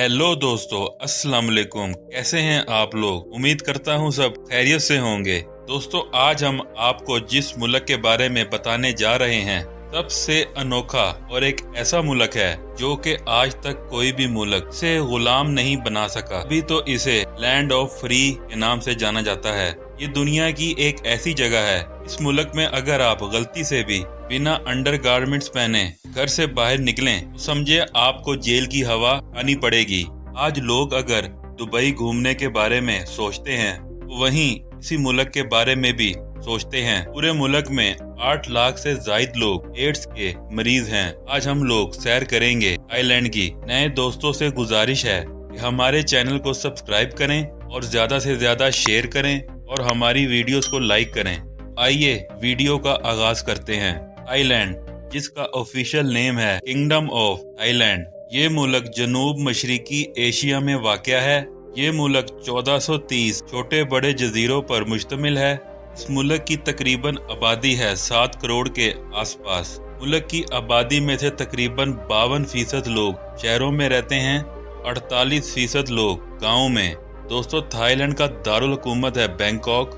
Hello दोस्तों, अस्सलाम वालेकुम। कैसे हैं आप लोग? उम्मीद करता हूं सब खैरियत से होंगे। दोस्तों, आज हम आपको जिस मुल्क के बारे में बताने जा रहे हैं सबसे अनोखा और एक ऐसा मुल्क है जो कि आज तक कोई भी मुल्क से गुलाम नहीं बना सका, अभी तो इसे लैंड ऑफ फ्री के नाम से जाना जाता है। ये दुनिया की एक ऐसी जगह है, इस मुल्क में अगर आप गलती से भी बिना अंडरगारमेंट्स पहने घर से बाहर निकलें तो समझे आपको जेल की हवा आनी पड़ेगी। आज लोग अगर दुबई घूमने के बारे में सोचते हैं तो वहीं इसी मुल्क के बारे में भी सोचते हैं। पूरे मुल्क में 8 लाख से ज्यादा लोग एड्स के मरीज हैं। आज हम लोग सैर करेंगे थाईलैंड की। नए दोस्तों से गुजारिश है कि हमारे चैनल को सब्सक्राइब करें और ज्यादा से ज्यादा शेयर करें और हमारी वीडियोस को लाइक करें। आइए वीडियो का आगाज करते हैं। थाईलैंड, जिसका ऑफिशियल नेम है किंगडम ऑफ थाईलैंड, ये मुल्क जनूब मशरिकी एशिया में वाक़या है। ये मुल्क 1430 छोटे बड़े जजीरों पर मुश्तमिल है। इस मुल्क की तकरीबन आबादी है 7 करोड़ के आसपास। मुल्क की आबादी में से तकरीबन 52% लोग शहरों में रहते हैं, 48% लोग गाँव में। दोस्तों, थाईलैंड का दारुल हुकूमत है बैंकॉक।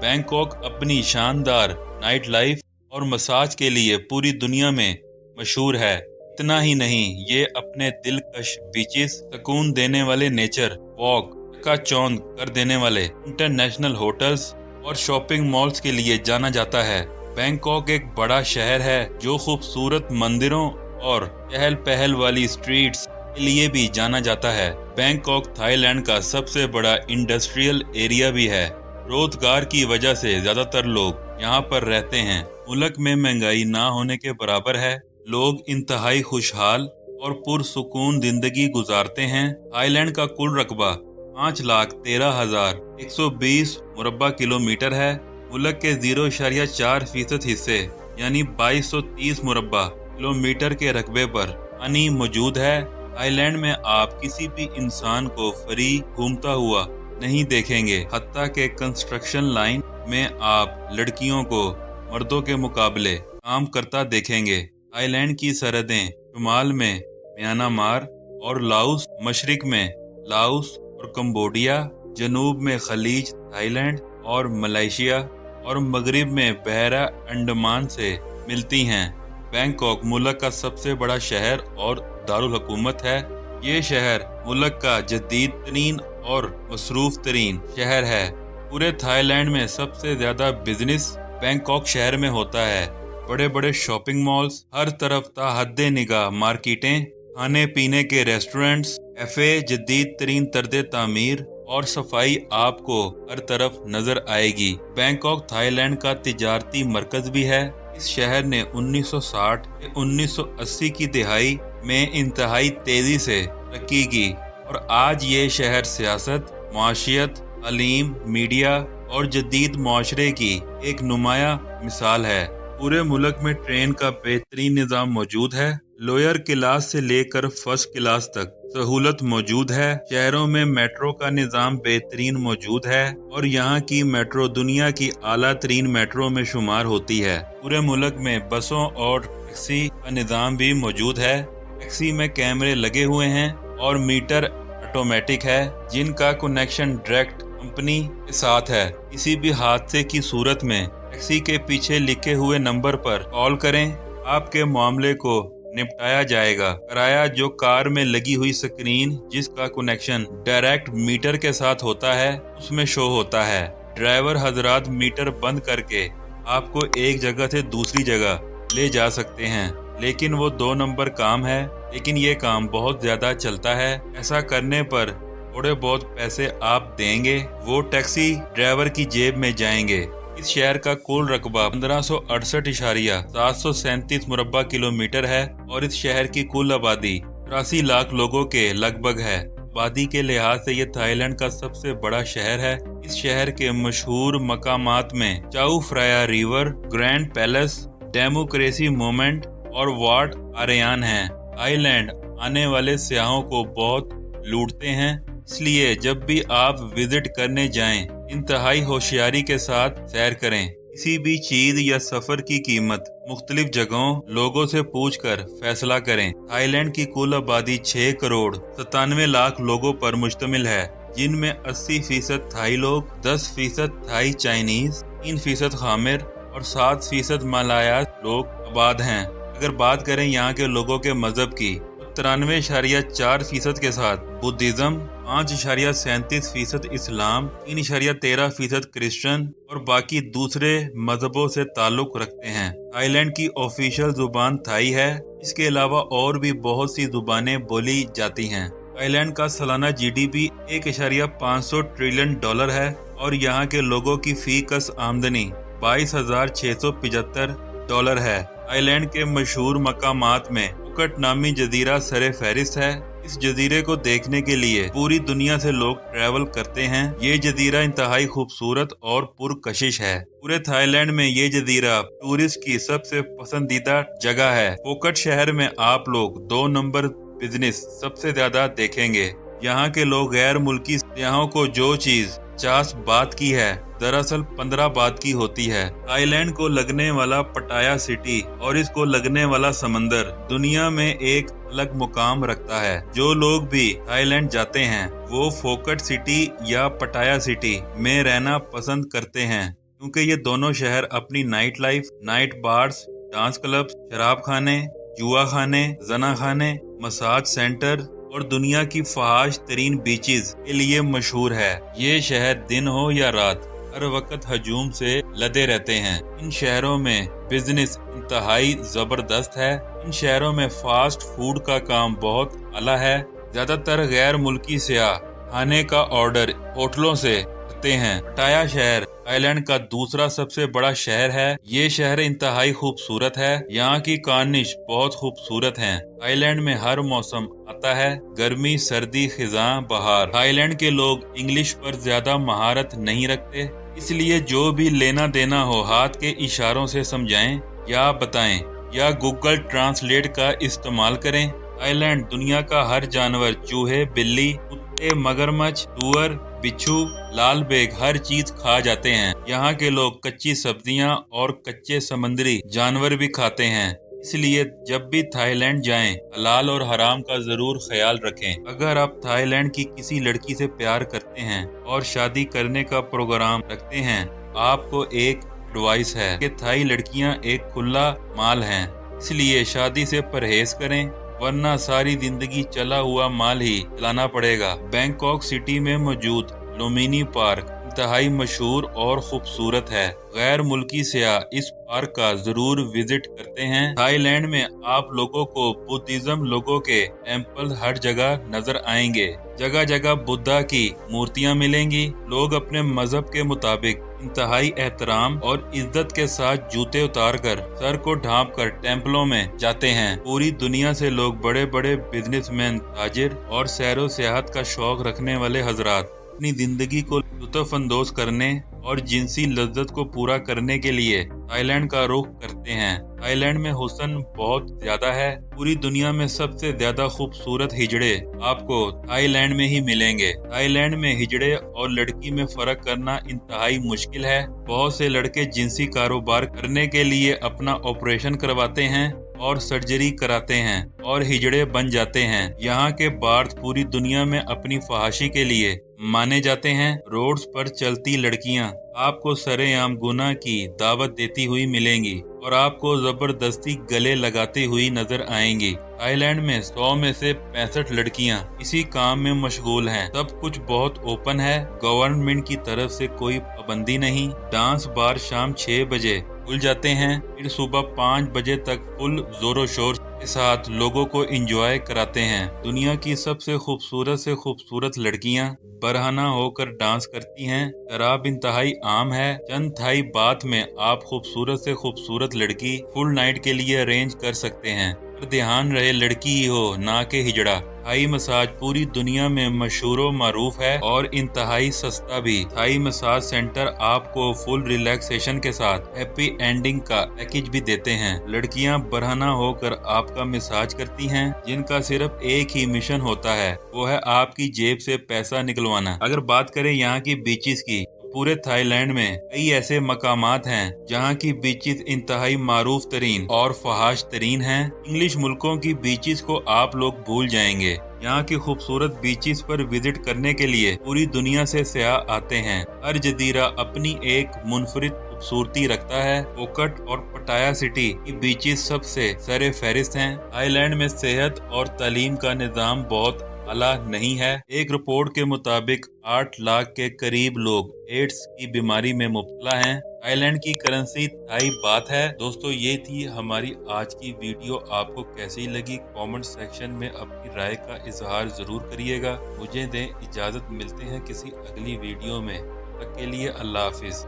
बैंकॉक अपनी शानदार नाइट लाइफ और मसाज के लिए पूरी दुनिया में मशहूर है। इतना ही नहीं, ये अपने दिलकश बीचेस, सुकून देने वाले नेचर वॉक का चौंध कर देने वाले इंटरनेशनल होटल्स और शॉपिंग मॉल्स के लिए जाना जाता है। बैंकॉक एक बड़ा शहर है जो खूबसूरत मंदिरों और चहल पहल वाली स्ट्रीट्स के लिए भी जाना जाता है। बैंकॉक थाईलैंड का सबसे बड़ा इंडस्ट्रियल एरिया भी है। रोजगार की वजह से ज्यादातर लोग यहाँ पर रहते हैं। मुल्क में महंगाई ना होने के बराबर है। लोग इंतहाई खुशहाल और पुरसुकून जिंदगी गुजारते हैं। थाईलैंड का कुल रकबा 5,13,120 मुरब्बा किलोमीटर है। मुल्क के 0.4% हिस्से यानी 2230 मुरब्बा किलोमीटर के रकबे पर पानी मौजूद है। थाईलैंड में आप किसी भी इंसान को फ्री घूमता हुआ नहीं देखेंगे। हत्ता के कंस्ट्रक्शन लाइन में आप लड़कियों को मर्दों के मुकाबले काम करता देखेंगे। थाईलैंड की सरहदें शुमाल में म्यांमार और लाओस, मशरिक में लाओस और कंबोडिया, जनूब में खलीज थाईलैंड और मलेशिया और मगरिब में बहरा अंडमान से मिलती हैं। बैंकॉक मुल्क का सबसे बड़ा शहर और दारुल हुकूमत है। ये शहर मुल्क का जदीद तरीन और मसरूफ तरीन शहर है। पूरे थाईलैंड में सबसे ज्यादा बिजनेस बैंकॉक शहर में होता है। बड़े बड़े शॉपिंग मॉल्स, हर तरफ ताहद्दे निगाह मार्केटें, खाने पीने के रेस्टोरेंट्स, कैफे, जदीद तरीन तर्ज तामीर और सफाई आपको हर तरफ नजर आएगी। बैंकॉक थाईलैंड का तिजारती मरकज भी है। इस शहर ने 1960 से 1980 की दिहाई में इंतहाई तेजी से तरक्की की और आज ये शहर सियासत, माशियत, तालीम, मीडिया और जदीद माशरे की एक नुमाया मिसाल है। पूरे मुल्क में ट्रेन का बेहतरीन निज़ाम मौजूद है। लोअर क्लास से लेकर फर्स्ट क्लास तक सहूलत मौजूद है। शहरों में मेट्रो का निज़ाम बेहतरीन मौजूद है और यहाँ की मेट्रो दुनिया की आला तरीन मेट्रो में शुमार होती है। पूरे मुल्क में बसों और टैक्सी का निज़ाम भी मौजूद है। टैक्सी में कैमरे लगे हुए हैं और मीटर ऑटोमेटिक है, जिनका कनेक्शन डायरेक्ट कंपनी के साथ है। किसी भी हादसे की सूरत में टैक्सी के पीछे लिखे हुए नंबर पर कॉल करें, आपके मामले को निपटाया जाएगा। किराया जो कार में लगी हुई स्क्रीन जिसका कनेक्शन डायरेक्ट मीटर के साथ होता है उसमें शो होता है। ड्राइवर हजरात मीटर बंद करके आपको एक जगह से दूसरी जगह ले जा सकते हैं, लेकिन वो 2 नंबर काम है, लेकिन ये काम बहुत ज्यादा चलता है। ऐसा करने पर थोड़े बहुत पैसे आप देंगे, वो टैक्सी ड्राइवर की जेब में जाएंगे। इस शहर का कुल रकबा 1568.737 मुरब्बा किलोमीटर है और इस शहर की कुल आबादी 83 लाख लोगों के लगभग है। आबादी के लिहाज से ये थाईलैंड का सबसे बड़ा शहर है। इस शहर के मशहूर मकामात में चाऊ Phraya river, grand palace, democracy moment और वाट आर्यान हैं। थाईलैंड आने वाले सयाहों को बहुत लूटते हैं, इसलिए जब भी आप विजिट करने जाएं इंतहाई होशियारी के साथ सैर करें। किसी भी चीज या सफर की कीमत मुख्तलिफ जगहों लोगों से पूछकर फैसला करें। थाईलैंड की कुल आबादी 6 करोड़ 97 लाख लोगों पर मुश्तमिल है, जिनमें 80% थाई लोग, 10% थाई चाइनीज, 3% खामिर और 7% मलाया लोग आबाद हैं। अगर बात करें यहाँ के लोगों के मजहब की, 93.4% के साथ बुद्धिज्म, 5.37% इस्लाम, 3.13% क्रिश्चियन और बाकी दूसरे मजहबों से ताल्लुक रखते हैं। थाईलैंड की ऑफिशियल जुबान थाई है। इसके अलावा और भी बहुत सी जुबानें बोली जाती हैं। थाईलैंड का सालाना जीडीपी 1.500 ट्रिलियन डॉलर है और यहाँ के लोगों की फी कस आमदनी 22,675 डॉलर है। थाईलैंड के मशहूर मकामात में फुकेट नामी जजीरा सरे फहरिस्त है। इस जजीरे को देखने के लिए पूरी दुनिया से लोग ट्रैवल करते हैं। ये जजीरा इंतहाई खूबसूरत और पुरकशिश है। पूरे थाईलैंड में ये जजीरा टूरिस्ट की सबसे पसंदीदा जगह है। फुकेट शहर में आप लोग 2 नंबर बिजनेस सबसे ज्यादा देखेंगे। यहाँ के लोग गैर मुल्की सयाहों को जो चीज 50 बात की है, दरअसल 15 बात की होती है। थाईलैंड को लगने वाला पटाया सिटी और इसको लगने वाला समंदर दुनिया में एक अलग मुकाम रखता है। जो लोग भी थाईलैंड जाते हैं वो फोकेट सिटी या पटाया सिटी में रहना पसंद करते हैं, क्योंकि ये दोनों शहर अपनी night life, night bars, dance club, शराब खाने, जुआ खाने, जना खाने, मसाज सेंटर और दुनिया की फहाश तरीन बीचेस के लिए मशहूर है। ये शहर दिन हो या रात हर वक्त हजूम से लदे रहते हैं। इन शहरों में बिजनेस इंतहाई जबरदस्त है। इन शहरों में फास्ट फूड का काम बहुत आला है। ज्यादातर गैर मुल्की सयाह खाने का ऑर्डर होटलों से करते हैं। पटाया शहर थाईलैंड का दूसरा सबसे बड़ा शहर है। ये शहर इंतहाई खूबसूरत है। यहाँ की कार्निश बहुत खूबसूरत हैं। थाईलैंड में हर मौसम आता है, गर्मी, सर्दी, खिजां, बहार। थाईलैंड के लोग इंग्लिश पर ज्यादा महारत नहीं रखते, इसलिए जो भी लेना देना हो हाथ के इशारों से समझाएं या बताएं या गूगल ट्रांसलेट का इस्तेमाल करें। थाईलैंड दुनिया का हर जानवर, चूहे, बिल्ली, कुत्ते, मगरमच्छ, सूअर, बिच्छू, लाल बेग हर चीज खा जाते हैं। यहाँ के लोग कच्ची सब्जियाँ और कच्चे समुद्री जानवर भी खाते हैं। इसलिए जब भी थाईलैंड जाएं, हलाल और हराम का जरूर ख्याल रखें। अगर आप थाईलैंड की किसी लड़की से प्यार करते हैं और शादी करने का प्रोग्राम रखते हैं, आपको एक एडवाइस है कि थाई लड़कियां एक खुला माल हैं, इसलिए शादी से परहेज करें, वरना सारी जिंदगी चला हुआ माल ही चलाना पड़ेगा। बैंकॉक सिटी में मौजूद लुम्बिनी पार्क इंतहाई मशहूर और खूबसूरत है। गैर मुल्की सयाह इस पार्क का जरूर विजिट करते हैं। थाईलैंड में आप लोगों को बुद्धिज्म लोगों के टेम्पल हर जगह नजर आएंगे। जगह जगह बुद्धा की मूर्तियां मिलेंगी। लोग अपने मजहब के मुताबिक इंतहाई एहतराम और इज्जत के साथ जूते उतार कर, सर को ढांप कर टेम्पलों में जाते हैं। पूरी दुनिया से लोग, बड़े बड़े बिजनेसमैन, ताजिर और सैरो सियाहत का शौक रखने वाले हजरात अपनी जिंदगी को लुत्फ अंदोज करने और जिनसी लज्जत को पूरा करने के लिए थाईलैंड का रुख करते हैं। थाईलैंड में हुस्न बहुत ज्यादा है। पूरी दुनिया में सबसे ज्यादा खूबसूरत हिजड़े आपको थाईलैंड में ही मिलेंगे। थाईलैंड में हिजड़े और लड़की में फर्क करना इंतहाई मुश्किल है। बहुत से लड़के जिनसी कारोबार करने के लिए अपना ऑपरेशन करवाते हैं और सर्जरी कराते हैं और हिजड़े बन जाते हैं। यहाँ के बार्स पूरी दुनिया में अपनी फहाशी के लिए माने जाते हैं। रोड्स पर चलती लड़कियाँ आपको सरेआम गुनाह की दावत देती हुई मिलेंगी और आपको जबरदस्ती गले लगाती हुई नजर आएंगी। थाईलैंड में 100 में से 65 लड़कियां इसी काम में मशगूल हैं। सब कुछ बहुत ओपन है। गवर्नमेंट की तरफ से कोई पाबंदी नहीं। डांस बार शाम 6 बजे खुल जाते हैं, फिर सुबह 5 बजे तक फुल जोरों शोर के साथ लोगों को एंजॉय कराते हैं। दुनिया की सबसे खूबसूरत लड़कियां बरहना होकर डांस करती हैं। शराब इंतहाई आम है। चंद थाई बात में आप खूबसूरत से खूबसूरत लड़की फुल नाइट के लिए अरेंज कर सकते हैं, पर ध्यान रहे लड़की ही हो, ना के हिजड़ा। थाई मसाज पूरी दुनिया में मशहूर व मारूफ है और इंतहाई सस्ता भी। थाई मसाज सेंटर आपको फुल रिलैक्सेशन के साथ हैप्पी एंडिंग का पैकेज भी देते हैं। लड़कियां बरहना होकर आपका मसाज करती हैं, जिनका सिर्फ एक ही मिशन होता है, वो है आपकी जेब से पैसा निकलवाना। अगर बात करें यहाँ की बीचेस की, पूरे थाईलैंड में कई ऐसे मकामात हैं जहां की बीचेस इंतहाई मारूफ तरीन और फहाश तरीन हैं। इंग्लिश मुल्कों की बीचेस को आप लोग भूल जाएंगे। यहाँ की खूबसूरत बीचेस पर विजिट करने के लिए पूरी दुनिया से सयाह आते हैं। हर जजीरा अपनी एक मुनफरिद खूबसूरती रखता है। फुकेट और पटाया सिटी की बीचेस सबसे सरे फहरिस्त हैं। थाईलैंड में सेहत और तालीम का निज़ाम बहुत आला नहीं है। एक रिपोर्ट के मुताबिक 8 लाख के करीब लोग एड्स की बीमारी में मुब्तला हैं। थाईलैंड की करेंसी थाई बात है। दोस्तों, ये थी हमारी आज की वीडियो। आपको कैसी लगी कमेंट सेक्शन में अपनी राय का इजहार जरूर करिएगा। मुझे दें इजाजत, मिलते हैं किसी अगली वीडियो में। तब तक के लिए अल्लाह हाफिज।